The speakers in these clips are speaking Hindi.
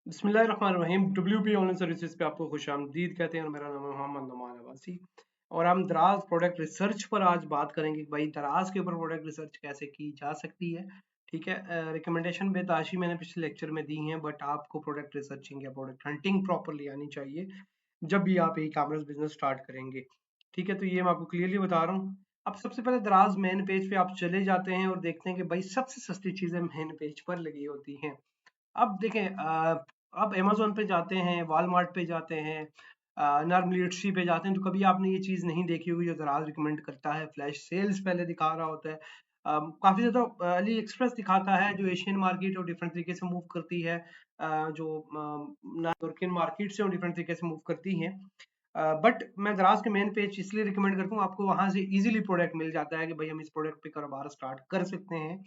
बिस्मिल्लाहिर्रहमानिर्रहीम। WP ऑनलाइन सर्विसेज पे आपको खुशामदीद कहते हैं और मेरा नाम है मोहम्मद नमान अब्बासी। और हम दराज प्रोडक्ट रिसर्च पर आज बात करेंगे कि भाई दराज के ऊपर प्रोडक्ट रिसर्च कैसे की जा सकती है। ठीक है, रिकमेंडेशन बेताशी मैंने पिछले लेक्चर में दी हैं, बट आपको प्रोडक्ट रिसर्चिंग या प्रोडक्ट हंटिंग प्रॉपरली आनी चाहिए जब भी आप ई कॉमर्स बिजनेस स्टार्ट करेंगे। ठीक है, तो ये मैं आपको क्लियरली बता रहा हूँ। अब सबसे पहले दराज मेन पेज पे आप चले जाते हैं और देखते हैं कि भाई सबसे सस्ती चीज़ें मेन पेज पर लगी होती हैं। अब देखें, आप अमेज़न पे जाते हैं, वॉलमार्ट पे जाते हैं, नॉर्मली पे जाते हैं, तो कभी आपने ये चीज़ नहीं देखी होगी जो दराज रिकमेंड करता है। फ्लैश सेल्स पहले दिखा रहा होता है। काफ़ी ज़्यादा अली एक्सप्रेस दिखाता है जो एशियन मार्केट और डिफरेंट तरीके से मूव करती है। जो यूरोपियन मार्केट से और डिफरेंट तरीके से मूव करती हैं। बट मैं दराज के मेन पेज इसलिए रिकमेंड करता हूँ, आपको वहाँ से इजीली प्रोडक्ट मिल जाता है कि भाई हम इस प्रोडक्ट पे कारोबार स्टार्ट कर सकते हैं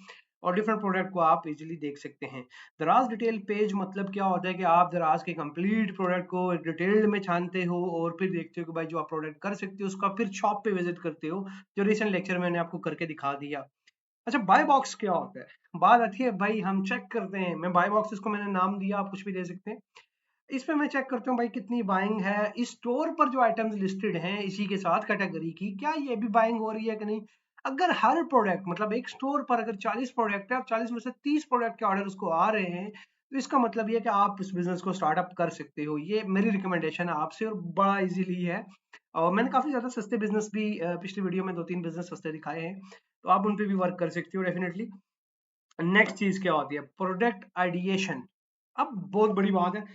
और डिफरेंट प्रोडक्ट को आप इजीली देख सकते हैं। दराज डिटेल पेज मतलब क्या होता है कि आप दराज के कंप्लीट प्रोडक्ट को एक डिटेल्ड में छानते हो और फिर देखते हो कि भाई जो आप प्रोडक्ट कर सकते हो उसका फिर शॉप पे विजिट करते हो, जो रिसेंट लेक्चर मैंने आपको करके दिखा दिया। अच्छा, बाय बॉक्स क्या होता है? बात आती है भाई, हम चेक करते हैं। मैं बाय बॉक्स इसको मैंने नाम दिया, आप कुछ भी दे सकते हैं। इसमें मैं चेक करता हूँ भाई कितनी बाइंग है इस स्टोर पर, जो आइटम्स लिस्टेड हैं इसी के साथ कैटेगरी की, क्या ये भी बाइंग हो रही है कि नहीं। अगर हर प्रोडक्ट मतलब एक स्टोर पर अगर 40 प्रोडक्ट है और 40 में से 30 प्रोडक्ट के ऑर्डर उसको आ रहे हैं, तो इसका मतलब ये कि आप इस बिजनेस को स्टार्टअप कर सकते हो। ये मेरी रिकमेंडेशन है आपसे और बड़ा इजीली है। और मैंने काफी ज्यादा सस्ते बिजनेस भी पिछली वीडियो में 2-3 बिजनेस सस्ते दिखाए हैं, तो आप उन पे भी वर्क कर सकते हो डेफिनेटली। नेक्स्ट चीज क्या होती है? Product ideation. अब बहुत बड़ी बात है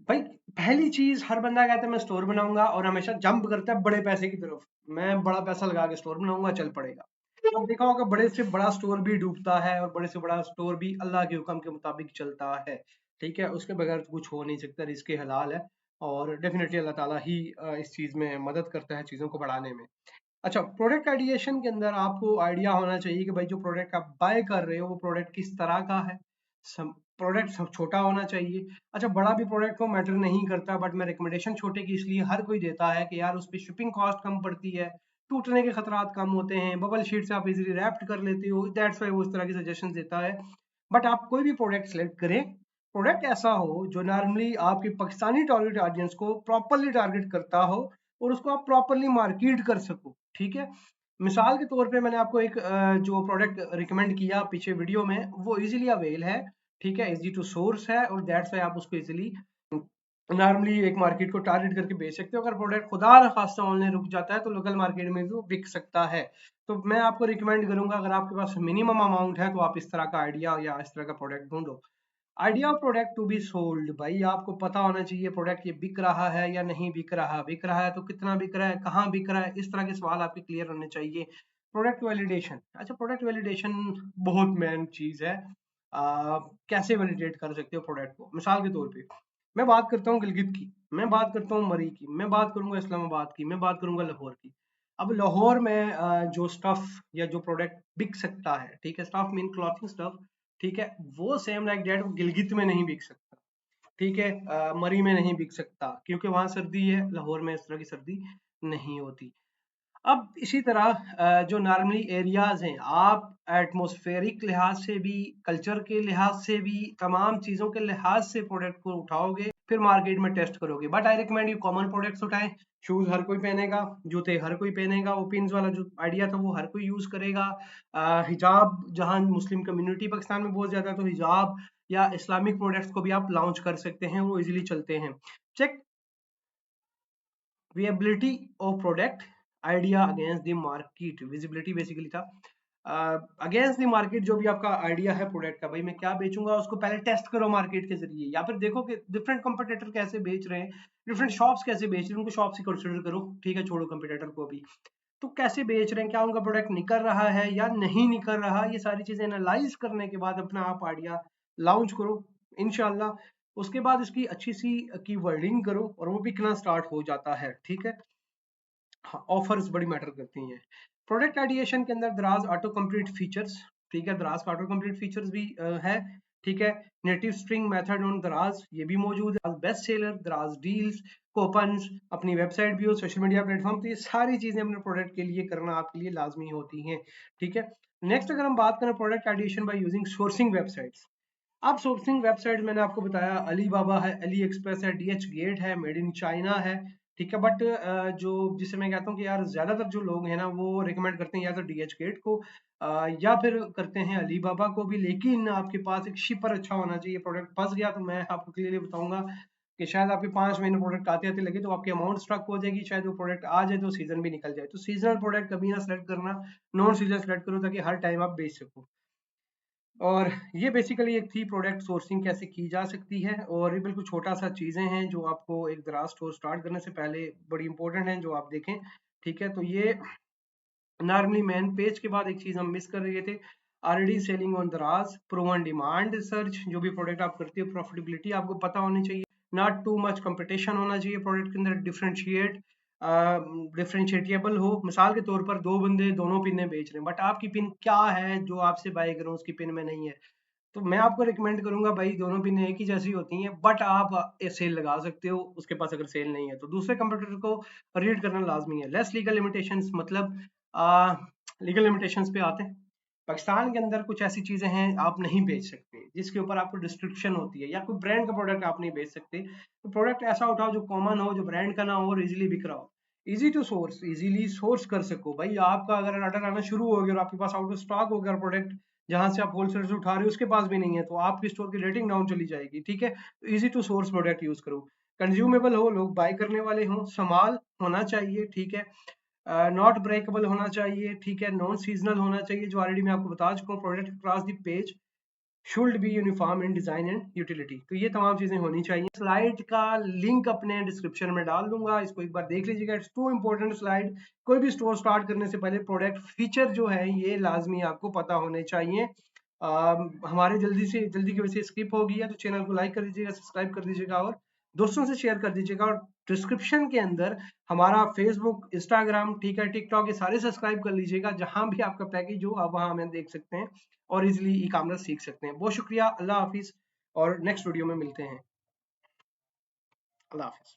भाई। पहली चीज, हर बंदा कहता है मैं स्टोर बनाऊंगा और हमेशा जंप करता है बड़े पैसे की तरफ। मैं बड़ा पैसा लगा के स्टोर बनाऊंगा, चल पड़ेगा। अब देखा होगा बड़े से बड़ा स्टोर भी डूबता है और बड़े से बड़ा स्टोर भी अल्लाह के हुक्म के मुताबिक चलता है। ठीक है, उसके बगैर तो कुछ हो नहीं सकता, रिस्क हलाल है। और डेफिनेटली अल्लाह ताला ही इस चीज में मदद करता है चीजों को बढ़ाने में। अच्छा, प्रोडक्ट आइडिएशन के अंदर आपको आइडिया होना चाहिए कि भाई जो प्रोडक्ट आप बाय कर रहे हो वो प्रोडक्ट किस तरह का है। प्रोडक्ट सब छोटा होना चाहिए। अच्छा, बड़ा भी प्रोडक्ट को मैटर नहीं करता, बट मैं रिकमेंडेशन छोटे की इसलिए हर कोई देता है कि यार उस पर शिपिंग कॉस्ट कम पड़ती है, टूटने के खतरात कम होते हैं, बबल शीट से आप इजीली रैप्ट कर लेते हो। दैट्स वाई वो इस तरह की सजेशन देता है। बट आप कोई भी प्रोडक्ट सेलेक्ट करें, प्रोडक्ट ऐसा हो जो नॉर्मली आपकी पाकिस्तानी टारगेट ऑडियंस को प्रॉपरली टारगेट करता हो और उसको आप प्रॉपरली मार्केट कर सको। ठीक है, मिसाल के तौर पे मैंने आपको एक जो प्रोडक्ट रिकमेंड किया पीछे वीडियो में, वो इजीली अवेल है। ठीक है, इजी टू सोर्स है और दैट्स वाई आप उसको इजीली नॉर्मली एक मार्केट को टारगेट करके बेच सकते हो। अगर प्रोडक्ट खुदा न खास्ता ऑनलाइन रुक जाता है तो लोकल मार्केट में भी वो बिक सकता है। तो मैं आपको रिकमेंड करूंगा, अगर आपके पास मिनिमम अमाउंट है तो आप इस तरह का आइडिया या इस तरह का प्रोडक्ट ढूंढो। Idea of product to be sold, भाई आपको पता होना चाहिए प्रोडक्ट ये बिक रहा है या नहीं बिक रहा। बिक रहा है तो कितना बिक रहा है, कहाँ बिक रहा है, इस तरह के सवाल आपके क्लियर होने चाहिए। Product validation. अच्छा, प्रोडक्ट वैलिडेशन बहुत मेन चीज है। कैसे वैलिडेट कर सकते हो प्रोडक्ट को? मिसाल के तौर पे मैं बात करता हूँ गिलगित की, मैं बात करता हूँ मरी की, मैं बात करूंगा इस्लामाबाद की, मैं बात करूंगा लाहौर की। अब लाहौर में जो स्टफ या जो प्रोडक्ट बिक सकता है, ठीक है, स्टफ मीन क्लॉथिंग स्टफ, ठीक है, वो सेम लाइक डेट गिलगित में नहीं बिक सकता। ठीक है, मरी में नहीं बिक सकता क्योंकि वहां सर्दी है, लाहौर में इस तरह की सर्दी नहीं होती। अब इसी तरह जो नॉर्मली एरियाज हैं, आप एटमॉस्फेरिक लिहाज से भी, कल्चर के लिहाज से भी, तमाम चीज़ों के लिहाज से प्रोडक्ट को उठाओगे, फिर मार्केट में टेस्ट करोगे। But I recommend you common products उठाएं। शूज हर कोई पहनेगा, जूते हर कोई पहनेगा, वो पिन्स वाला जो आइडिया था वो हर कोई यूज करेगा। हिजाब, जहां मुस्लिम कम्युनिटी पाकिस्तान में बहुत ज्यादा है, तो हिजाब या इस्लामिक प्रोडक्ट्स को भी आप लॉन्च कर सकते हैं, वो इजीली चलते हैं। Check viability of product idea against the market. Visibility basically था अगेंस्ट द मार्केट। जो भी आपका आइडिया है प्रोडक्ट का, भाई मैं क्या बेचूंगा, उसको पहले टेस्ट करो मार्केट के जरिए, या फिर देखो कि डिफरेंट कंपटीटर कैसे बेच रहे हैं, डिफरेंट शॉप्स कैसे बेच रहे हैं, उनको शॉप से कंसिडर करो। ठीक है, छोड़ो कंपटीटर को अभी। तो कैसे बेच रहे हैं, क्या उनका प्रोडक्ट निकल रहा है या नहीं निकल रहा, ये सारी चीजें एनालाइज करने के बाद अपना आप आइडिया लॉन्च करो इंशाल्लाह। उसके बाद इसकी अच्छी सी की वर्डिंग करो और वो बिकना स्टार्ट हो जाता है। ठीक है, हाँ, ऑफर्स बड़ी मैटर करती हैं। प्रोडक्ट आइडिएशन के अंदर दराज ऑटो कंप्लीट फीचर्स। ठीक है, दराज का ऑटो कंप्लीट फीचर्स भी है। ठीक है, नेटिव स्ट्रिंग मेथड ऑन दराज ये भी मौजूद है। बेस्ट सेलर, दराज डील्स, कूपन्स, अपनी वेबसाइट भी हो, सोशल मीडिया प्लेटफॉर्म, तो ये सारी चीजें अपने प्रोडक्ट के लिए करना आपके लिए लाजमी होती हैं। ठीक है, नेक्स्ट अगर हम बात करें product ideation by using sourcing websites. अब सोर्सिंग वेबसाइट मैंने आपको बताया, अलीबाबा है, अली एक्सप्रेस है, डीएच गेट है, मेड इन चाइना है, ठीक है। बट जो जिसे मैं कहता हूँ कि यार ज्यादातर जो लोग हैं ना वो रिकमेंड करते हैं या तो डीएच गेट को या फिर करते हैं अलीबाबा को भी। लेकिन आपके पास एक शिपर अच्छा होना चाहिए। प्रोडक्ट फंस गया तो मैं आपको क्लियरली बताऊंगा कि शायद आपके 5 महीने प्रोडक्ट आते आते लगे तो आपकी अमाउंट स्ट्रक हो जाएगी, शायद वो प्रोडक्ट आ जाए तो सीजन भी निकल जाए। तो सीजनल प्रोडक्ट कभी ना सेलेक्ट करना, नॉन सीजनल सेलेक्ट करो ताकि हर टाइम आप बेच सको। और ये बेसिकली एक थी प्रोडक्ट सोर्सिंग कैसे की जा सकती है। और ये बिल्कुल छोटा सा चीज़ें हैं जो आपको एक दराज स्टोर स्टार्ट करने से पहले बड़ी इंपॉर्टेंट हैं जो आप देखें, ठीक है। तो ये नॉर्मली मेन पेज के बाद एक चीज़ हम मिस कर रहे थे, ऑलरेडी सेलिंग ऑन दराज, प्रूवन डिमांड रिसर्च, जो भी प्रोडक्ट आप करते हो प्रॉफिटेबिलिटी आपको पता होनी चाहिए, नॉट टू मच कंपटीशन होना चाहिए प्रोडक्ट के अंदर, डिफरेंशिएटेबल हो। मिसाल के तौर पर दो बंदे दोनों पिनें बेच रहे हैं बट आपकी पिन क्या है जो आपसे बाय करूं उसकी पिन में नहीं है, तो मैं आपको रिकमेंड करूंगा भाई दोनों पिनें एक ही जैसी होती हैं बट आप सेल लगा सकते हो उसके पास अगर सेल नहीं है तो। दूसरे कंप्यूटर को रीड करना लाजमी है। लेस लीगल लिमिटेशंस मतलब लीगल लिमिटेशंस पे आते हैं। पाकिस्तान के अंदर कुछ ऐसी चीजें हैं आप नहीं बेच सकते जिसके ऊपर आपको डिस्क्रिप्शन होती है, या कोई ब्रांड का प्रोडक्ट आप नहीं बेच सकते। तो प्रोडक्ट ऐसा उठाओ जो कॉमन हो, जो ब्रांड का ना हो और इजीली बिक रहा हो, easy to source, easily source कर सको। भाई आपका अगर ऑर्डर आना शुरू हो गया और आपके पास आउट ऑफ स्टॉक हो गया प्रोडक्ट जहां से आप होलसेल से उठा रहे हो उसके पास भी नहीं है तो आपकी स्टोर की रेटिंग डाउन चली जाएगी, ठीक है। तो easy to source product use करो, कंज्यूमेबल हो, लोग बाय करने वाले हों, समाल होना चाहिए, ठीक है, नॉट ब्रेकेबल होना चाहिए, ठीक है, नॉन सीजनल होना चाहिए जो ऑलरेडी मैं आपको बता चुका हूँ, product across the page should be uniform in design and utility. तो ये तमाम चीजें होनी चाहिए। स्लाइड का लिंक अपने डिस्क्रिप्शन में डाल दूंगा, इसको एक बार देख लीजिएगा। It's two important slide. कोई भी स्टोर स्टार्ट करने से पहले प्रोडक्ट फीचर जो है ये लाजमी आपको पता होने चाहिए। हमारे जल्दी की वजह से स्किप हो गया तो चैनल को लाइक कर दीजिएगा, सब्सक्राइब कर दीजिएगा और दोस्तों से शेयर कर दीजिएगा। और डिस्क्रिप्शन के अंदर हमारा फेसबुक, इंस्टाग्राम, ठीक है, टिकटॉक, ये सारे सब्सक्राइब कर लीजिएगा। जहां भी आपका पैकेज हो आप वहां हमें देख सकते हैं और इजिली ई कॉमर्स सीख सकते हैं। बहुत शुक्रिया, अल्लाह हाफिज और नेक्स्ट वीडियो में मिलते हैं। अल्लाह हाफिज।